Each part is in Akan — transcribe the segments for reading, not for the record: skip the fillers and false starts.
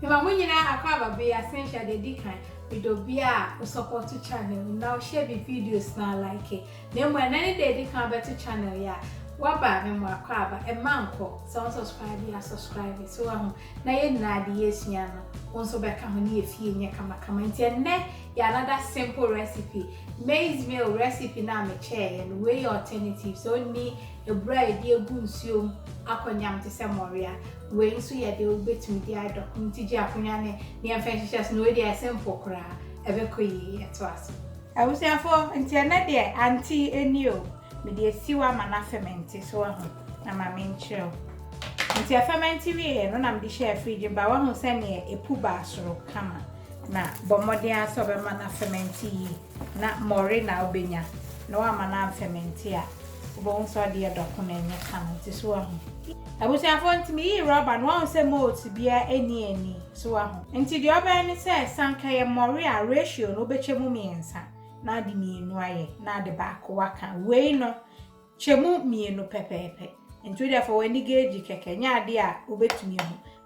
If I'm winning, I can't be essential. The decline. Video be a support to channel. Now share the videos now like it. Then when any day they come back to channel, yeah. What about me more crab? A man call. So subscribe, yeah, subscribe. So na ye na the yes nyano. Also back on ye fee in your comment. And then yeah, another simple recipe. Maize meal recipe na me chair and way alternatives. So ni a bread dear goonsum akonyam to some moria. When so ya de obet me the idol community japunane near fashions no way simple cra ever quay at was. I was therefore until that day auntie and you with the siwa mana fermented so I'm a main chill. Until fermented and I'm the share fridge by one who send me a puba soro kama na bomodia sober mana fermented na more now benya no mana fermentia. Bones are dear document comment is one. I was to me, Rob, and one say more to be any so until the other says Sanka Moria ratio no better means now the me no aye, now the back waka way no chemu me no pepe and to therefore when the gauge kenya dear ubet me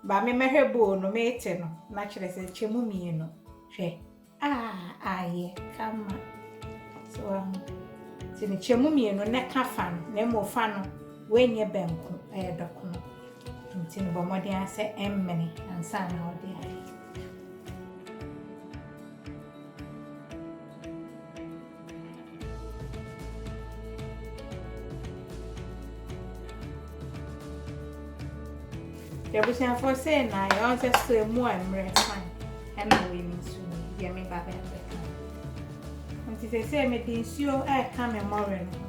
but me her bone no mate no naturally say chemu me no she aye come so Sini chemu mienu ne ka fa no na mo fa no wenye benku dokono ntini bomode ase emmene ansa na ode ayi Yabusia for say na you just say mo emre fan and we ni suni ya me baba Nti se me di nsuo ka me more no.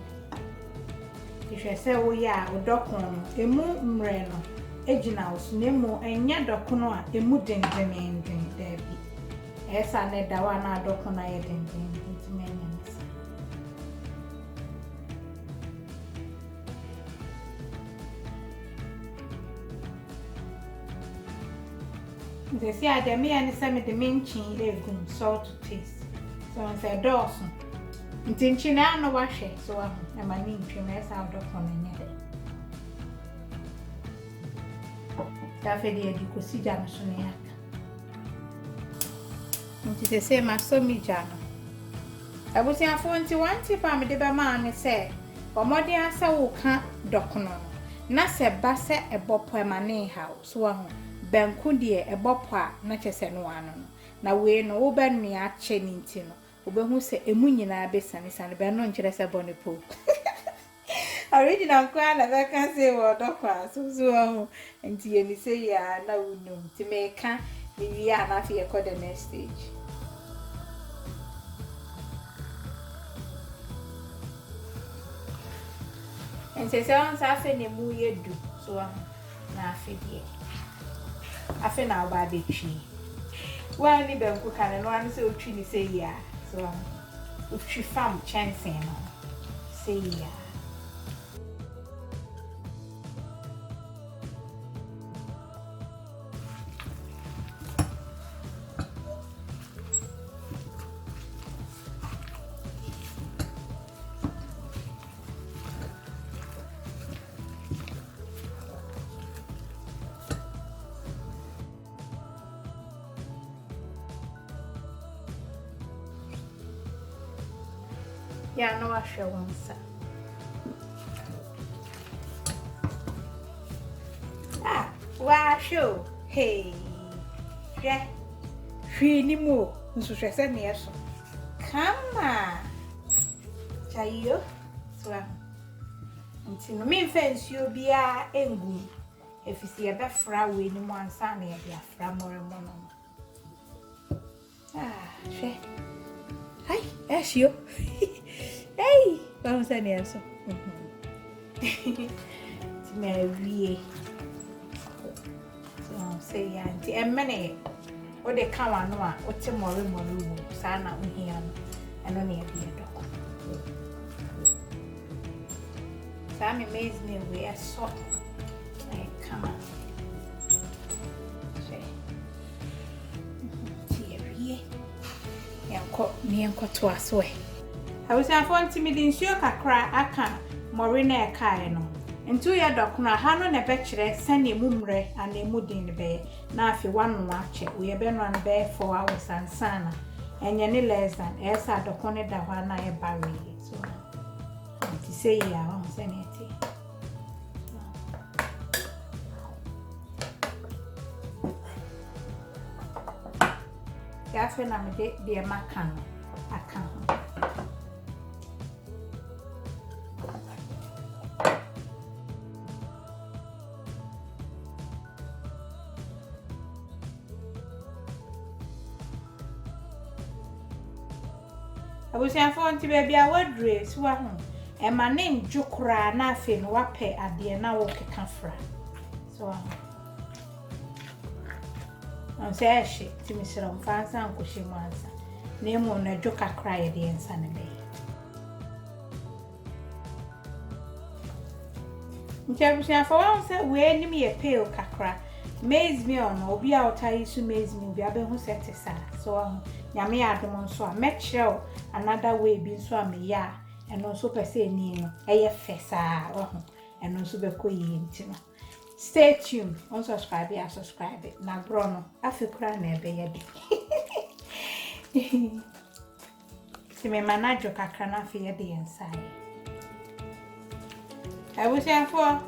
Ihwe se wo ya odokon no emu mre no ejina osu na emu enya dokono a emu dendenen da bi. Esa ne da wa na dokono aye denden nti me nya nsa. Nti se ade me ya ni se me de menchin egum salt to taste. So I said, Dawson. Intention I know wash it, so I'm a mean trimmer out of on a Daffy, you could see Jamsoniac. It is the same as so me, Jana. I was in 41 tip, I'm a deba man, said, but more than I saw can't docono. Nasa basse a bop per my house, one Bencundi a bopwa, not as an one. Na we no oba ni ache ni ntino obehu se emu nyina besane sane be no nkyere se bonipo original kwa na be kan se wo dokwa so nti ye ni se ya na unum ti me ka ni wi ana fi e ko the next stage nti se on sa fe ne mu ye du so na afi die afi na oba be twi Well, ni benku kan no an se otwi ni say ya so otwi fam chance no say ya Yeah, no, I shall once. Wow, show. Hey, yeah, free more. So she said, yes. Come on, Chayo. So, until me fence you be a engu. If you see a best flower in one sunny, be a flower mono. She. Hi, yes, you. Hey, vamos a ver eso. Me vie. So say auntie, emene. O de kawa no a, o te more sa na uhia no. Eno na e bi edoko. Sa me maize me we so. Like come on. Say. Tie vie. Yanko to aso e. I was a phone to me in sure kakra aka morina kai no. Ntu ya dokuna ha no na bekire sane mumre ana emudin be na afi wanu ache we be no an be 4 hours ansana enye ni less than esa dokone da hwa na e bare so ti say ya on seneti ya fe na me de makan akan abusiafo nti baby a wadre so wa ho e ma ne njukura na afi no wape ade na wo keka fra so on se eshi ti mi sira mfansa nkohye mwansa na emu na joka kra ye de ensa ne be nti abusiafo wa se we ni mi ye pale kakra maize meal no obi a otai su maize meal bi abehu setisa so nyame ya adom nso a mekrew another way bi nso a me ya eno nso pese ni no eye fesa eno nso be koyi nti no stay tuned on subscribe na bro no afekura na ebe ye de si me manajo kakra na fe ye de inside I wish I for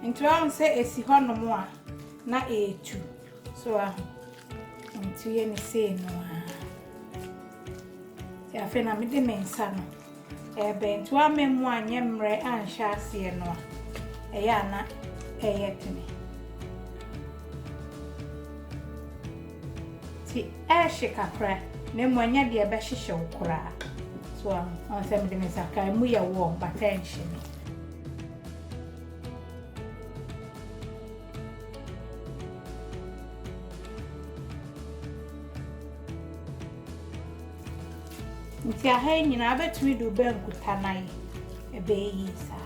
into on say esi hono a na etu so into ye ni say no ya fe na me de mensa no ebe nto amemu anye mre anhya ase no eya na eyetene ti kakra ne mu anya de ebe hyehye ukura so on se me de mensa kai mu ye wo attention nti aha nyina abetumi do bankuta nai ebe yi sa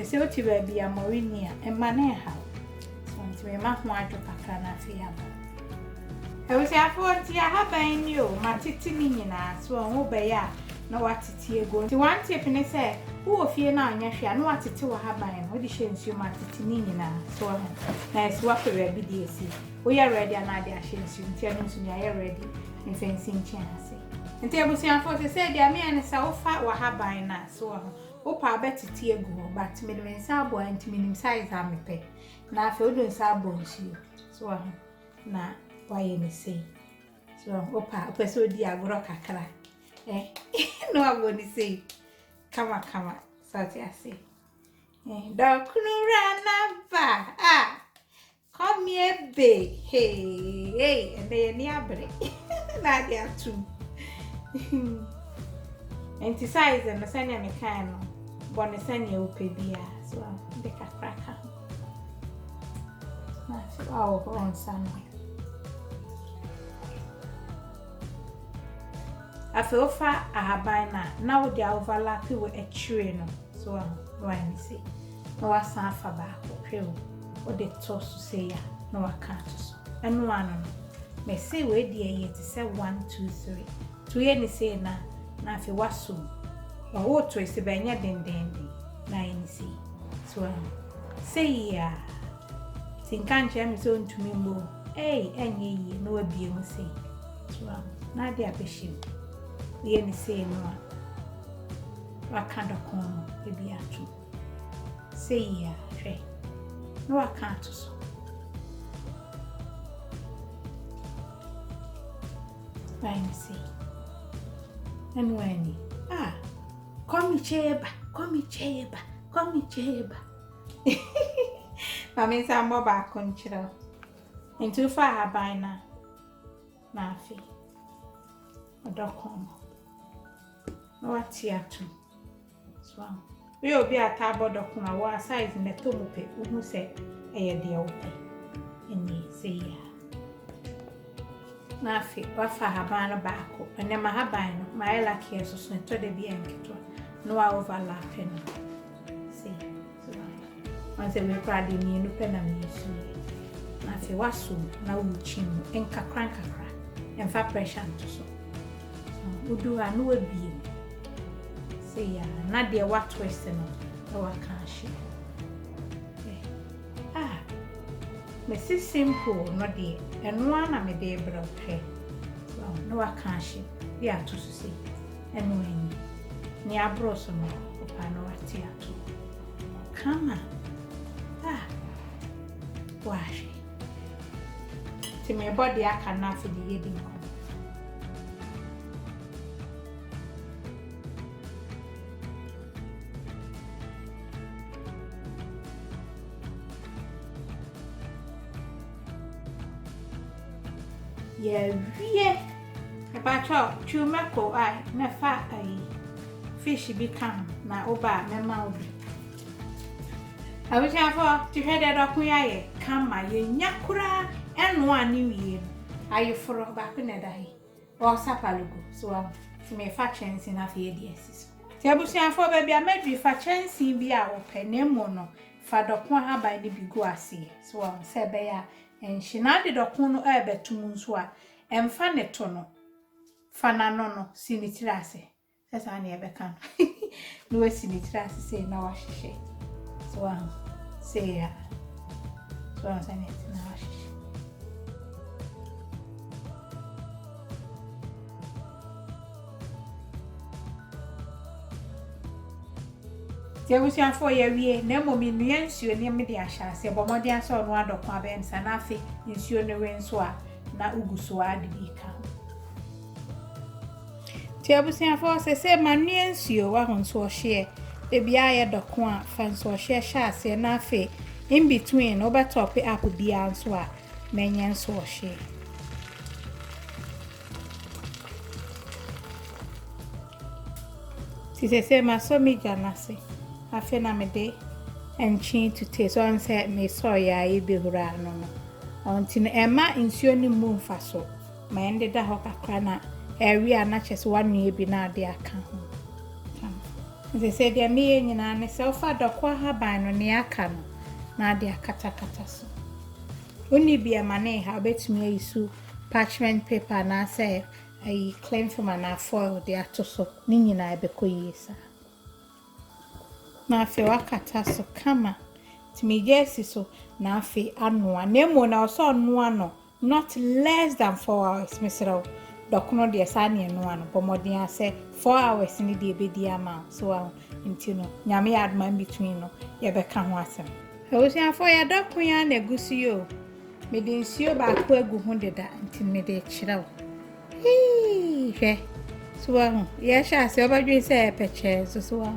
se o ti ba bia morinia emane ha so nti me ma ho adwo kakra na afi ya ba e wo se afo nti aha ban ni o matiti ni nyina so ho be ya na watiti ego nti one tip ni se wo fie na anya hwea na watete wa haban no di hyensuo matete ni nyina so na esi wa fere bi di esi wo ya ready na ade ahyensuo nti anu nso ya ready mfensi nchi ase nti abusiafo se dia me ene sa wo fa wa haban na so wo pa betete ego but me de nsa abo anti minim size amepe na afi odo nsa abo nsuo so na wa ye ni sei so wo pa pese odi agoro kakra no abo ni sei kama sati ase dokunura na ba come here be hey and they ni abre na dia tu enti size na sanya me kan no bone sanya opebia so de kakraka na so on sana afofa ahaban na wo dia overlap we etire no so why me say no wasan afa ba ko hwewo wo de to so say ya no waka to so eno ano no me say we dia ye ti say 1 2 3 to ye ni say na afi waso wo to ese ba nya den na ni say so say ya tinkanche me so ntumi mbo enye yi no abie mu say so na dia behim ye ni say no wakanda kono ebi atu say ya hwe no wakanta so fine say anyway come cheba mami sa mo ba konchira into fa haban na afi odokono no atiatu so we obi atabo dokuna wa size ne tomupe uhu se eye de ope eni se ya na afi wa fa haban ba ko ene ma haban no ma ela ke so so to de bi enketo no wa overlap no see so once we prade ni no pe na mi su na afi waso na wuchi no enkakra emfa pressure nto so udu anu abi say ya na de what twist no wa kan hye me si simple no de eno ana me de bra hwe so no wa kan hye ya to so say eno ani ni abro so no opa no wa ti ato kama wash ti me body aka na fi de yedi nko yeah wie about chumako ai na fa ai fish become na oba me ma obi abusha for ti hwede dokun yaye kama ye nyakura eno ani wie ayi foro ba pe na dai o sapalugo so ti me fa chance na fa ye di asiso ti abusha for ba bia madwi fa chance bi a ope na mo no fa dokun ha ba ni bi go ase so se be ya enhina de dokun no ebetum nso a emfa ne to no fana no sinitirase sesa na ebeka no no sinitirase say na wa hihye so say ya so say na wa hihye Tiabusia for ye wie na momi nua nsuo ne me de ahyase bomode asa ono adokwa be nsa na afi nsuo ne we nso a na uguso ade bi ka Tiabusia for se manua nsuo wa honso hye e bia ye dokwa a fa nso hye hyase na afi in between over top up bia nso a menye nso hye ti se masomi janase afi na me de enchi to taste so an say me so ya e behura no no onti no ema nsuo ni mu mfa so ma ende da ho kakra na area na chese wanu bi na ade aka ho ze se dia me nyina ne se ofa dokwa ha ban no ne aka no na ade akata kata so oni bi ama ne ha betumi ayisu parchment paper na say ai clean from na foil de atoso ni nyina ebekoyesa na afi wakata so kama timijesi so na afi anua nemo na so anua no not less than 4 hours misero dokuno de sane anua no pomodin ase 4 hours ni de ebedi ama so ntino nyame adman between no ye beka ho asem hausia for ya dokun ya na egusi yo mede nsuo ba ko egu ho deda ntin mede kirawo hwe so ye sha se obadwe se peche so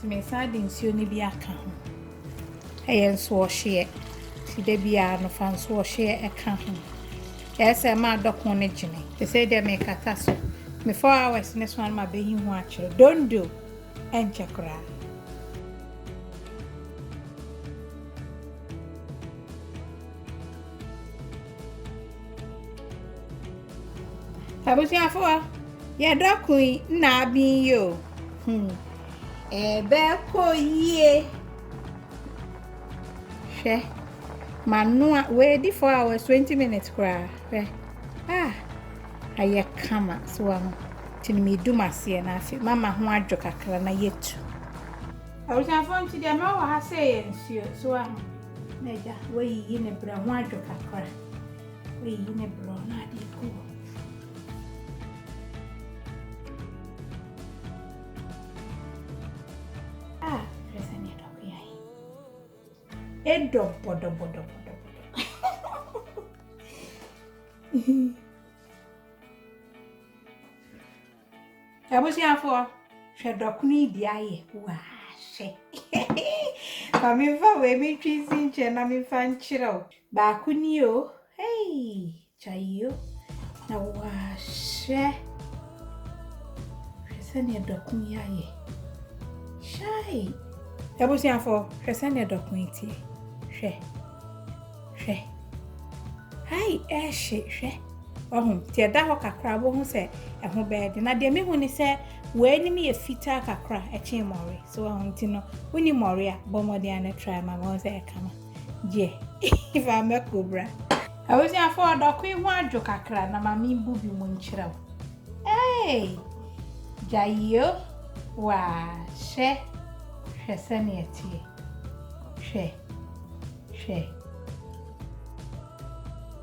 me sade nsuo ni bi aka ho eyen so hye ti de bia no fa so hye eka ho ese ma dokon ne gine te say de me kata so me 4 hours ne so an ma be hi ho akere don't do enchekra Abusi afo ya dokun na bin yo ebe ko yie she manua we di 4 hours 20 minutes kra aye kama so tin mi du masie na afi mama ho adwo kakra na yetu awusa fon ti de ma wa ha say ensio so neja we yi ne bra ho adwo kakra we yi ne bra na de ko Edo bodo. Abusi afo shedokuni di aye wa she. Kami fa we mi twisi nche na mi fa nchiro. Ba kuni o. Hey, chayo. Na wa she. Shesani dokuni aye. Shai. Abusi afo shesani dokuni ti. Hwe. Hai hwe. Ti da ho kakra bo hu se ho bed na de me hu ni se we ni me fita kakra chi more so ti no uni more a bomode an try ma won se kama je if I make cobra was ya for the queen one joke kakra na mami bubi mu nkyerɛ. Hey! Jayo wa she sene etie. She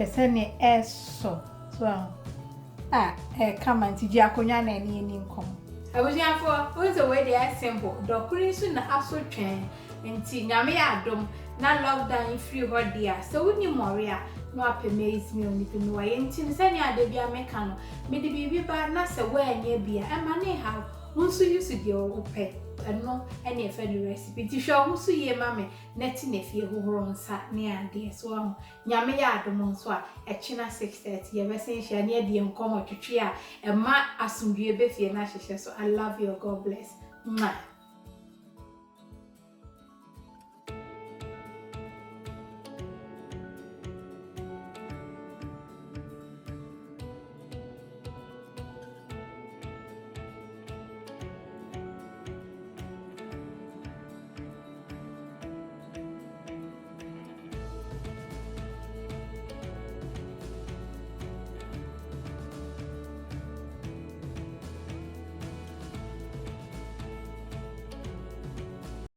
sene eso so come and tiji akonya na eni nkom. Abusiafo, what's the way they are simple? Dokuri so na aso twen nti nyame ya adom na lockdown free hot dia. So woni moria no ape Maize me oni pe no wa nti sene ade bia meka no me de bibi ba na se wa anya bia e ma ne ha wonso use de ope eno ene e fa the recipe ti hwe wonso ye ma me na ti na fie hohoro nsa ne ade so nyame ya adom nso a e china 6:30 ye be sen hia ne ade nkomo twetwe a e ma asomdue be fie na hyehye so I love you, God bless. Mwah.